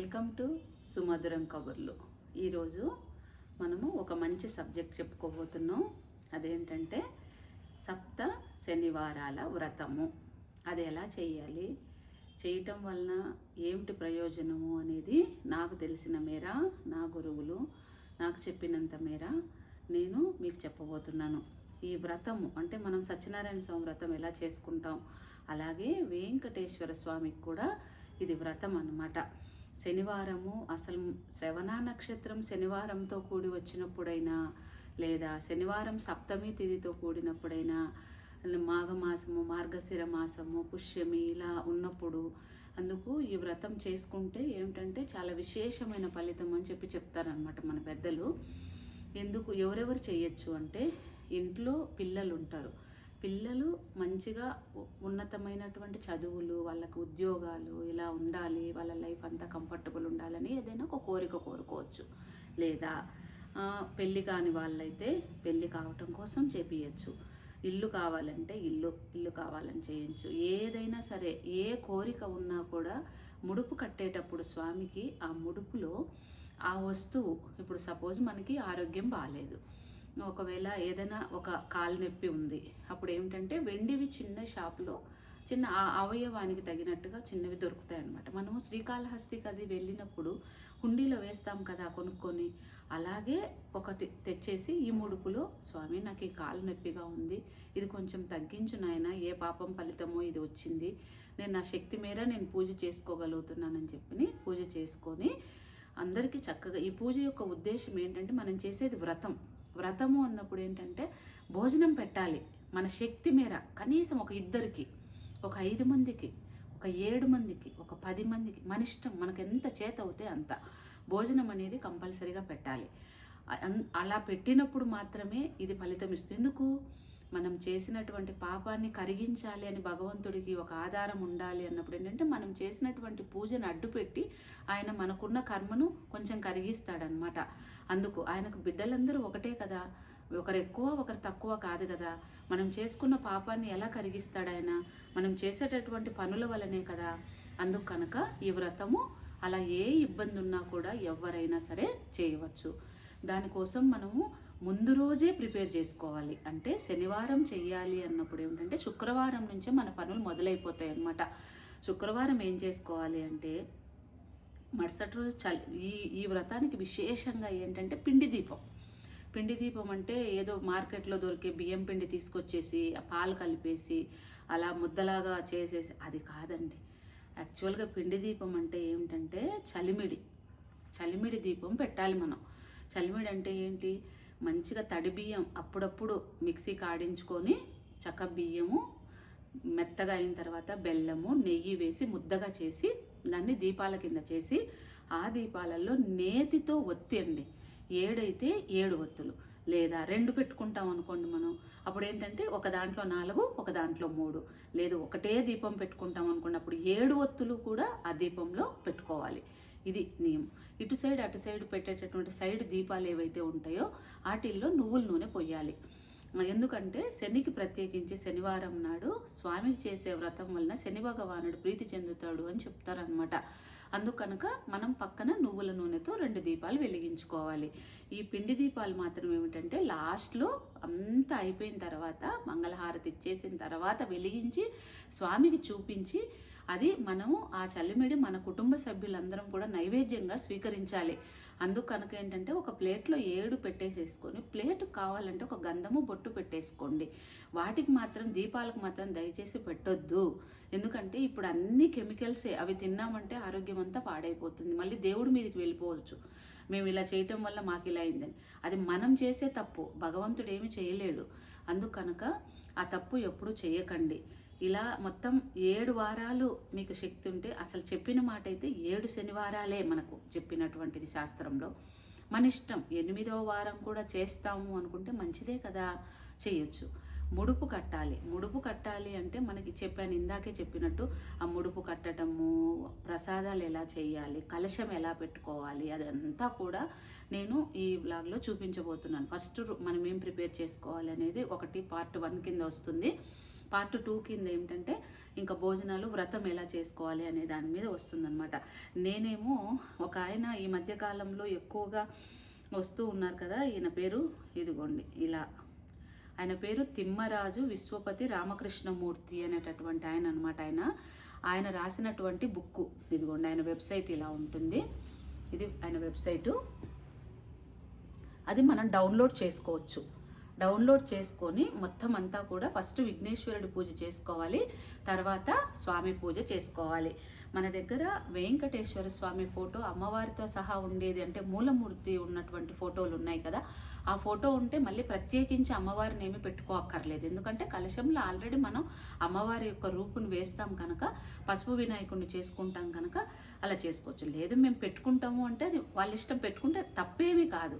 Welcome to సుమధురం కబుర్లు. ఈరోజు మనము ఒక మంచి సబ్జెక్ట్ చెప్పుకోబోతున్నాం. అదేంటంటే సప్త శనివారాల వ్రతము. అది ఎలా చేయాలి, చేయటం వలన ఏమిటి ప్రయోజనము అనేది నాకు తెలిసిన మేర, నా గురువులు నాకు చెప్పినంత మేర నేను మీకు చెప్పబోతున్నాను. ఈ వ్రతము అంటే మనం సత్యనారాయణ స్వామి వ్రతం ఎలా చేసుకుంటాం, అలాగే వెంకటేశ్వర స్వామికి కూడా ఇది వ్రతం అన్నమాట. శనివారము అసలు శ్రవణ నక్షత్రం శనివారంతో కూడి వచ్చినప్పుడైనా, లేదా శనివారం సప్తమి తిథితో కూడినప్పుడైనా, మాఘమాసము, మార్గశిర మాసము, పుష్యమి ఇలా ఉన్నప్పుడు అందుకు ఈ వ్రతం చేసుకుంటే ఏమిటంటే చాలా విశేషమైన ఫలితం అని చెప్తారనమాట మన పెద్దలు. ఎందుకు ఎవరెవరు చేయొచ్చు అంటే, ఇంట్లో పిల్లలు ఉంటారు, పిల్లలు మంచిగా ఉన్నతమైనటువంటి చదువులు, వాళ్ళకు ఉద్యోగాలు ఇలా ఉండాలి, వాళ్ళ లైఫ్ అంతా కంఫర్టబుల్ ఉండాలని ఏదైనా ఒక కోరిక కోరుకోవచ్చు. లేదా పెళ్ళి కాని వాళ్ళైతే పెళ్ళి కావటం కోసం చేపియచ్చు. ఇల్లు కావాలంటే ఇల్లు కావాలని చేయొచ్చు. ఏదైనా సరే ఏ కోరిక ఉన్నా కూడా ముడుపు కట్టేటప్పుడు స్వామికి ఆ ముడుపులో ఆ వస్తువు, ఇప్పుడు సపోజ్ మనకి ఆరోగ్యం బాగాలేదు, ఒకవేళ ఏదైనా ఒక కాలు నొప్పి ఉంది, అప్పుడు ఏమిటంటే వెండివి చిన్న షాప్లో చిన్న అవయవానికి తగినట్టుగా చిన్నవి దొరుకుతాయి అన్నమాట. మనము శ్రీకాళహస్తికి అది వెళ్ళినప్పుడు హుండీలో వేస్తాం కదా కొనుక్కొని, అలాగే ఒకటి తెచ్చేసి ఈ ముడుపులో, స్వామి నాకు ఈ కాలు నొప్పిగా ఉంది, ఇది కొంచెం తగ్గించు నాయన, ఏ పాపం ఫలితమో ఇది వచ్చింది, నేను నా శక్తి మేర నేను పూజ చేసుకోగలుగుతున్నానని చెప్పి పూజ చేసుకొని అందరికీ చక్కగా. ఈ పూజ యొక్క ఉద్దేశం ఏంటంటే, మనం చేసేది వ్రతము అన్నప్పుడు ఏంటంటే భోజనం పెట్టాలి మన శక్తి మేర. కనీసం ఒక ఇద్దరికి, ఒక 5 మందికి, ఒక 7 మందికి, ఒక 10 మందికి, మన ఇష్టం, మనకు ఎంత చేత అవుతే అంత భోజనం అనేది కంపల్సరీగా పెట్టాలి. అలా పెట్టినప్పుడు మాత్రమే ఇది ఫలితం ఇస్తుంది. ఎందుకు? మనం చేసినటువంటి పాపాన్ని కరిగించాలి అని భగవంతుడికి ఒక ఆధారం ఉండాలి అన్నప్పుడు ఏంటంటే, మనం చేసినటువంటి పూజను అడ్డుపెట్టి ఆయన మనకున్న కర్మను కొంచెం కరిగిస్తాడనమాట. అందుకు ఆయనకు బిడ్డలందరూ ఒకటే కదా, ఒకరు ఎక్కువ ఒకరు తక్కువ కాదు కదా. మనం చేసుకున్న పాపాన్ని ఎలా కరిగిస్తాడు ఆయన? మనం చేసేటటువంటి పనుల వల్లనే కదా. అందుకు కనుక ఈ వ్రతము అలా ఏ ఇబ్బంది ఉన్నా కూడా ఎవరైనా సరే చేయవచ్చు. దానికోసం మనము ముందు రోజే ప్రిపేర్ చేసుకోవాలి. అంటే శనివారం చెయ్యాలి అన్నప్పుడు ఏమిటంటే శుక్రవారం నుంచే మన పనులు మొదలైపోతాయి అన్నమాట. శుక్రవారం ఏం చేసుకోవాలి అంటే, మరుసటి రోజు ఈ వ్రతానికి విశేషంగా ఏంటంటే పిండి దీపం అంటే ఏదో మార్కెట్లో దొరికే బియ్యం పిండి తీసుకొచ్చేసి పాలు కలిపేసి అలా ముద్దలాగా చేసేసి అది కాదండి. యాక్చువల్గా పిండి దీపం అంటే ఏమిటంటే చలిమిడి దీపం పెట్టాలి మనం. చలిమిడి అంటే ఏంటి? మంచిగా తడి బియ్యం అప్పుడప్పుడు మిక్సీకి ఆడించుకొని, చక్క బియ్యము మెత్తగా అయిన తర్వాత బెల్లము, నెయ్యి వేసి ముద్దగా చేసి దాన్ని దీపాల కింద చేసి, ఆ దీపాలలో నేతితో ఒత్తి అండి, 7 అయితే 7 ఒత్తులు, లేదా 2 పెట్టుకుంటాం అనుకోండి మనం, అప్పుడు ఏంటంటే ఒక దాంట్లో 4, ఒక దాంట్లో 3, లేదు ఒకటే దీపం పెట్టుకుంటాం అనుకోండి, అప్పుడు 7 ఒత్తులు కూడా ఆ దీపంలో పెట్టుకోవాలి. ఇది నియమం. ఇటు సైడ్ అటు సైడ్ పెట్టేటటువంటి సైడ్ దీపాలు ఏవైతే ఉంటాయో వాటిల్లో నువ్వుల నూనె పొయ్యాలి. ఎందుకంటే శనికి ప్రత్యేకించి శనివారం నాడు స్వామికి చేసే వ్రతం వలన శని భగవానుడు ప్రీతి చెందుతాడు అని చెప్తారనమాట. అందుకనుక మనం పక్కన నువ్వుల నూనెతో 2 దీపాలు వెలిగించుకోవాలి. ఈ పిండి దీపాలు మాత్రం ఏమిటంటే లాస్ట్లో అంతా అయిపోయిన తర్వాత, మంగళహారతి ఇచ్చేసిన తర్వాత వెలిగించి స్వామికి చూపించి, అది మనము ఆ చల్లిమిడి మన కుటుంబ సభ్యులందరం కూడా నైవేద్యంగా స్వీకరించాలి. అందుకు కనుక ఏంటంటే ఒక ప్లేట్లో 7 పెట్టేసేసుకొని, ప్లేట్ కావాలంటే ఒక గంధము బొట్టు పెట్టేసుకోండి. వాటికి మాత్రం, దీపాలకు మాత్రం దయచేసి పెట్టొద్దు. ఎందుకంటే ఇప్పుడు అన్ని కెమికల్సే, అవి తిన్నామంటే ఆరోగ్యం అంతా పాడైపోతుంది, మళ్ళీ దేవుడి మీదకి వెళ్ళిపోవచ్చు. మేము ఇలా చేయటం వల్ల మాకు ఇలా అయిందని. అది మనం చేసే తప్పు, భగవంతుడు ఏమి చేయలేడు. అందుకు కనుక ఆ తప్పు ఎప్పుడూ చేయకండి. ఇలా మొత్తం 7 వారాలు మీకు శక్తి ఉంటే, అసలు చెప్పిన మాట అయితే 7 శనివారాలే మనకు చెప్పినటువంటిది శాస్త్రంలో. మన ఇష్టం, 8వ వారం కూడా చేస్తాము అనుకుంటే మంచిదే కదా, చేయొచ్చు. ముడుపు కట్టాలి అంటే మనకి చెప్పాను, ఇందాకే చెప్పినట్టు ఆ ముడుపు కట్టడము, ప్రసాదాలు ఎలా చేయాలి, కలశం ఎలా పెట్టుకోవాలి, అదంతా కూడా నేను ఈ వ్లాగ్లో చూపించబోతున్నాను. ఫస్ట్ మనం ఏం ప్రిపేర్ చేసుకోవాలి అనేది ఒకటి పార్ట్ 1 కింద వస్తుంది. పార్ట్ 2 కింద ఏంటంటే ఇంకా భోజనాలు వ్రతం ఎలా చేసుకోవాలి అనే దాని మీద వస్తుందన్నమాట. నేనేమో ఒక ఆయన ఈ మధ్యకాలంలో ఎక్కువగా వస్తూ ఉన్నారు కదా, ఈయన పేరు ఇదిగోండి ఇలా, ఆయన పేరు తిమ్మరాజు విశ్వపతి రామకృష్ణమూర్తి అనేటటువంటి ఆయన అనమాట. ఆయన రాసినటువంటి బుక్కు ఇదిగోండి, ఆయన వెబ్సైట్ ఇలా ఉంటుంది. ఇది ఆయన వెబ్సైటు. అది మనం డౌన్లోడ్ చేసుకోవచ్చు. డౌన్లోడ్ చేసుకొని మొత్తం అంతా కూడా ఫస్ట్ విఘ్నేశ్వరుడి పూజ చేసుకోవాలి, తర్వాత స్వామి పూజ చేసుకోవాలి. మన దగ్గర వెంకటేశ్వర స్వామి ఫోటో అమ్మవారితో సహా ఉండేది, అంటే మూలమూర్తి ఉన్నటువంటి ఫోటోలు ఉన్నాయి కదా, ఆ ఫోటో ఉంటే మళ్ళీ ప్రత్యేకించి అమ్మవారిని ఏమి పెట్టుకోక్కర్లేదు. ఎందుకంటే కలశంలో ఆల్రెడీ మనం అమ్మవారి యొక్క రూపును వేస్తాం కనుక, పసుపు వినాయకుడిని చేసుకుంటాం కనుక అలా చేసుకోవచ్చు. లేదు మేము పెట్టుకుంటాము అంటే అది వాళ్ళ ఇష్టం, పెట్టుకుంటే తప్పేమీ కాదు.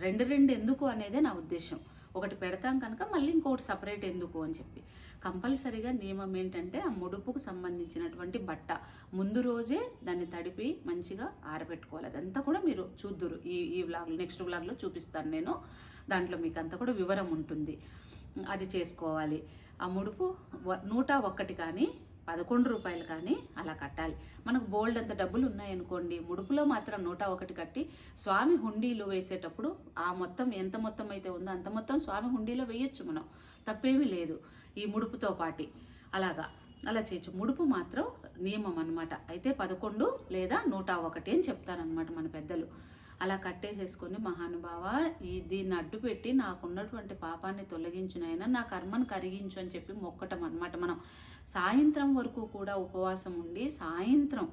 రెండు ఎందుకు అనేదే నా ఉద్దేశం. ఒకటి పెడతాం కనుక మళ్ళీ ఇంకొకటి సపరేట్ ఎందుకు అని చెప్పి. కంపల్సరీగా నియమం ఏంటంటే ఆ ముడుపుకు సంబంధించినటువంటి బట్ట ముందు రోజే దాన్ని తడిపి మంచిగా ఆరబెట్టుకోవాలి. అదంతా కూడా మీరు చూద్దురు ఈ వ్లాగ్లో, నెక్స్ట్ వ్లాగ్లో చూపిస్తాను నేను. దాంట్లో మీకు అంతా కూడా వివరం ఉంటుంది. అది చేసుకోవాలి. ఆ ముడుపు 101 కానీ 11 రూపాయలు కానీ అలా కట్టాలి. మనకు బోల్డ్ అంత డబ్బులు ఉన్నాయనుకోండి, ముడుపులో మాత్రం 101 కట్టి స్వామి హుండీలో వేసేటప్పుడు ఆ మొత్తం ఎంత మొత్తం అయితే ఉందో అంత మొత్తం స్వామి హుండీలో వేయొచ్చు, మనం తప్పేమీ లేదు ఈ ముడుపుతో పాటి. అలా చేయొచ్చు. ముడుపు మాత్రం నియమం అనమాట. అయితే 11 లేదా 101 అని చెప్తారనమాట మన పెద్దలు. అలా కట్టేసేసుకొని, మహానుభావ దీన్ని అడ్డు పెట్టి నాకున్నటువంటి పాపాన్ని తొలగించునైనా, నా కర్మను కరిగించు అని చెప్పి మొక్కటం అనమాట. మనం సాయంత్రం వరకు కూడా ఉపవాసం ఉండి, సాయంత్రం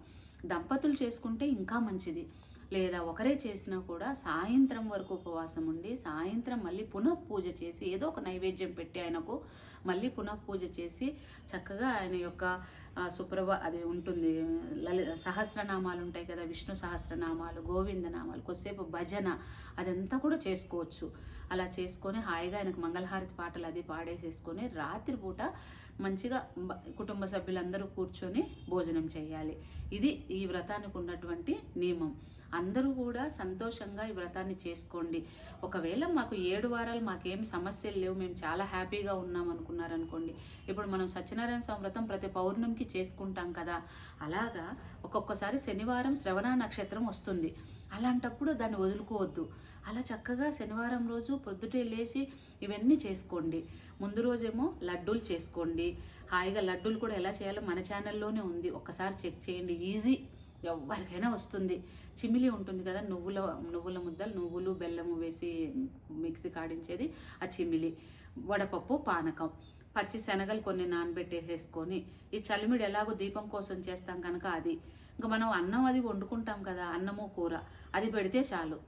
దంపతులు చేసుకుంటే ఇంకా మంచిది, లేదా ఒకరే చేసినా కూడా సాయంత్రం వరకు ఉపవాసం ఉండి, సాయంత్రం మళ్ళీ పునఃపూజ చేసి, ఏదో ఒక నైవేద్యం పెట్టి ఆయనకు మళ్ళీ పునఃపూజ చేసి చక్కగా ఆయన యొక్క అది ఉంటుంది, సహస్రనామాలు ఉంటాయి కదా, విష్ణు సహస్రనామాలు, గోవిందనామాలు, కొద్దిసేపు భజన, అదంతా కూడా చేసుకోవచ్చు. అలా చేసుకొని హాయిగా ఆయనకు మంగళహారతి పాటలు అది పాడేసేసుకొని రాత్రిపూట మంచిగా కుటుంబ సభ్యులందరూ కూర్చొని భోజనం చేయాలి. ఇది ఈ వ్రతానికి ఉన్నటువంటి నియమం. అందరూ కూడా సంతోషంగా ఈ వ్రతాన్ని చేసుకోండి. ఒకవేళ మాకు 7 వారాలు మాకేం సమస్యలు లేవు, మేము చాలా హ్యాపీగా ఉన్నాం అనుకున్నారనుకోండి, ఇప్పుడు మనం సత్యనారాయణ స్వామి వ్రతం ప్రతి పౌర్ణమికి చేసుకుంటాం కదా, అలాగా ఒక్కొక్కసారి శనివారం శ్రవణ నక్షత్రం వస్తుంది. అలాంటప్పుడు దాన్ని వదులుకోవద్దు. అలా చక్కగా శనివారం రోజు పొద్దుటే లేచి ఇవన్నీ చేసుకోండి. ముందు రోజేమో లడ్డూలు చేసుకోండి. హాయిగా లడ్డూలు కూడా ఎలా చేయాలో మన ఛానల్లోనే ఉంది, ఒక్కసారి చెక్ చేయండి. ఈజీ, ఎవరికైనా వస్తుంది. చిమిలి ఉంటుంది కదా, నువ్వుల ముద్దలు, నువ్వులు బెల్లము వేసి మిక్సీ కాడించేది ఆ చిమిలి. వడపప్పు పానకం, పచ్చి శనగలు కొన్ని నానబెట్టేసేసుకొని, ఈ చలిమిడి ఎలాగో దీపం కోసం చేస్తాం కనుక అది, ఇంకా మనం అన్నం అది వండుకుంటాం కదా, అన్నము కూర అది పెడితే చాలు.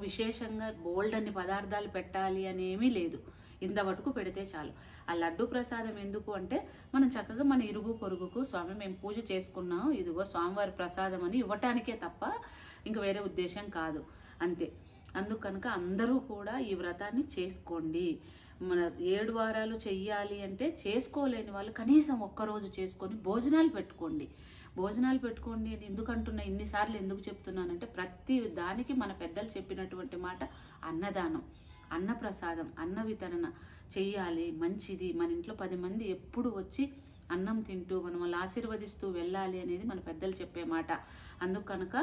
విశేషంగా బోల్డ్ అన్ని పదార్థాలు పెట్టాలి అనేమీ లేదు, ఇంతవరకు పెడితే చాలు. ఆ లడ్డు ప్రసాదం ఎందుకు అంటే, మనం చక్కగా మన ఇరుగు పొరుగుకు స్వామి మేము పూజ చేసుకున్నాం, ఇదిగో స్వామివారి ప్రసాదం అని ఇవ్వటానికే తప్ప ఇంక వేరే ఉద్దేశం కాదు, అంతే. అందుకు కనుక అందరూ కూడా ఈ వ్రతాన్ని చేసుకోండి. మన 7 వారాలు చెయ్యాలి అంటే చేసుకోలేని వాళ్ళు కనీసం ఒక్కరోజు చేసుకొని భోజనాలు పెట్టుకోండి. అని ఎందుకు అంటున్నా, ఇన్నిసార్లు ఎందుకు చెప్తున్నానంటే, ప్రతి దానికి మన పెద్దలు చెప్పినటువంటి మాట అన్నదానం, అన్నప్రసాదం, అన్న వితరణ చెయ్యాలి, మంచిది. మన ఇంట్లో 10 మంది ఎప్పుడు వచ్చి అన్నం తింటూ మనం అలా ఆశీర్వదిస్తూ వెళ్ళాలి అనేది మన పెద్దలు చెప్పే మాట. అందుకు కనుక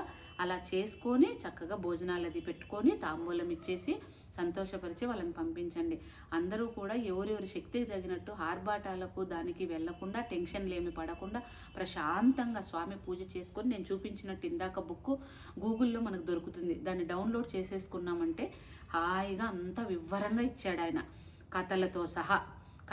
అలా చేసుకొని చక్కగా భోజనాలు అది పెట్టుకొని తాంబూలం ఇచ్చేసి సంతోషపరిచి వాళ్ళని పంపించండి. అందరూ కూడా ఎవరెవరి శక్తికి తగినట్టు ఆర్భాటాలకు దానికి వెళ్లకుండా, టెన్షన్లు ఏమి పడకుండా ప్రశాంతంగా స్వామి పూజ చేసుకొని, నేను చూపించినట్టు ఇందాక బుక్ గూగుల్లో మనకు దొరుకుతుంది, దాన్ని డౌన్లోడ్ చేసేసుకున్నామంటే హాయిగా అంతా వివరంగా ఇచ్చాడు ఆయన, కథలతో సహా.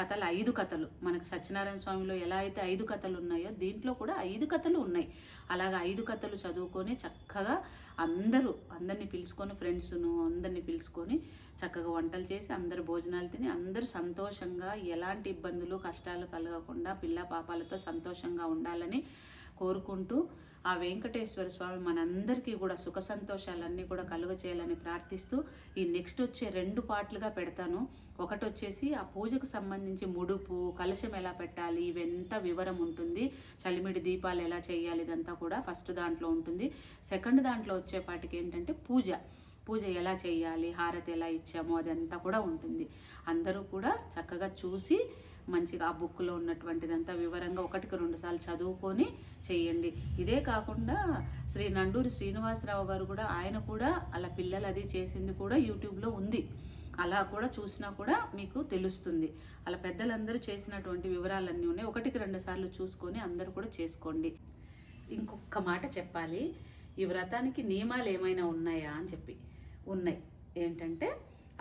5 కథలు మనకు సత్యనారాయణ స్వామిలో ఎలా అయితే 5 కథలు ఉన్నాయో, దీంట్లో కూడా 5 కథలు ఉన్నాయి. అలాగా 5 కథలు చదువుకొని చక్కగా అందరినీ పిలుచుకొని, ఫ్రెండ్స్ను అందరినీ పిలుచుకొని చక్కగా వంటలు చేసి అందరు భోజనాలు తిని అందరూ సంతోషంగా, ఎలాంటి ఇబ్బందులు కష్టాలు కలగకుండా పిల్ల పాపాలతో సంతోషంగా ఉండాలని కోరుకుంటూ, ఆ వెంకటేశ్వర స్వామి మనందరికీ కూడా సుఖ సంతోషాలన్నీ కూడా కలుగ చేయాలని ప్రార్థిస్తూ, ఈ నెక్స్ట్ వచ్చే 2 పార్ట్లుగా పెడతాను. ఒకటి వచ్చేసి ఆ పూజకు సంబంధించి ముడుపు, కలశం ఎలా పెట్టాలి, ఇవంతా వివరం ఉంటుంది. చలిమిడి దీపాలు ఎలా చేయాలి, ఇదంతా కూడా ఫస్ట్ దాంట్లో ఉంటుంది. సెకండ్ దాంట్లో వచ్చేపాటికి ఏంటంటే పూజ ఎలా చేయాలి, హారతి ఎలా ఇచ్చామో అదంతా కూడా ఉంటుంది. అందరూ కూడా చక్కగా చూసి మంచిగా ఆ బుక్లో ఉన్నటువంటిదంతా వివరంగా 1కి 2 సార్లు చదువుకొని చేయండి. ఇదే కాకుండా శ్రీ నండూరి శ్రీనివాసరావు గారు కూడా, ఆయన కూడా అలా పిల్లలు అది చేసింది కూడా యూట్యూబ్లో ఉంది. అలా కూడా చూసినా కూడా మీకు తెలుస్తుంది. అలా పెద్దలందరూ చేసినటువంటి వివరాలన్నీ ఉన్నాయి. 1కి 2 సార్లు చూసుకొని అందరూ కూడా చేసుకోండి. ఇంకొక మాట చెప్పాలి, ఈ వ్రతానికి నియమాలు ఏమైనా ఉన్నాయా అని చెప్పి. ఉన్నాయి. ఏంటంటే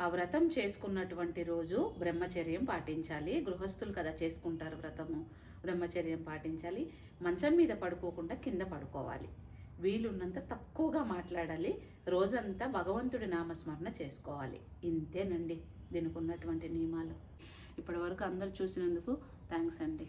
ఆ వ్రతం చేసుకున్నటువంటి రోజు బ్రహ్మచర్యం పాటించాలి. గృహస్థులు కదా చేసుకుంటారు వ్రతము, బ్రహ్మచర్యం పాటించాలి. మంచం మీద పడుకోకుండా కింద పడుకోవాలి. వీలున్నంత తక్కువగా మాట్లాడాలి. రోజంతా భగవంతుడి నామస్మరణ చేసుకోవాలి. ఇంతేనండి దీనికి ఉన్నటువంటి నియమాలు. ఇప్పటివరకు అందరూ చూసినందుకు థ్యాంక్స్ అండి.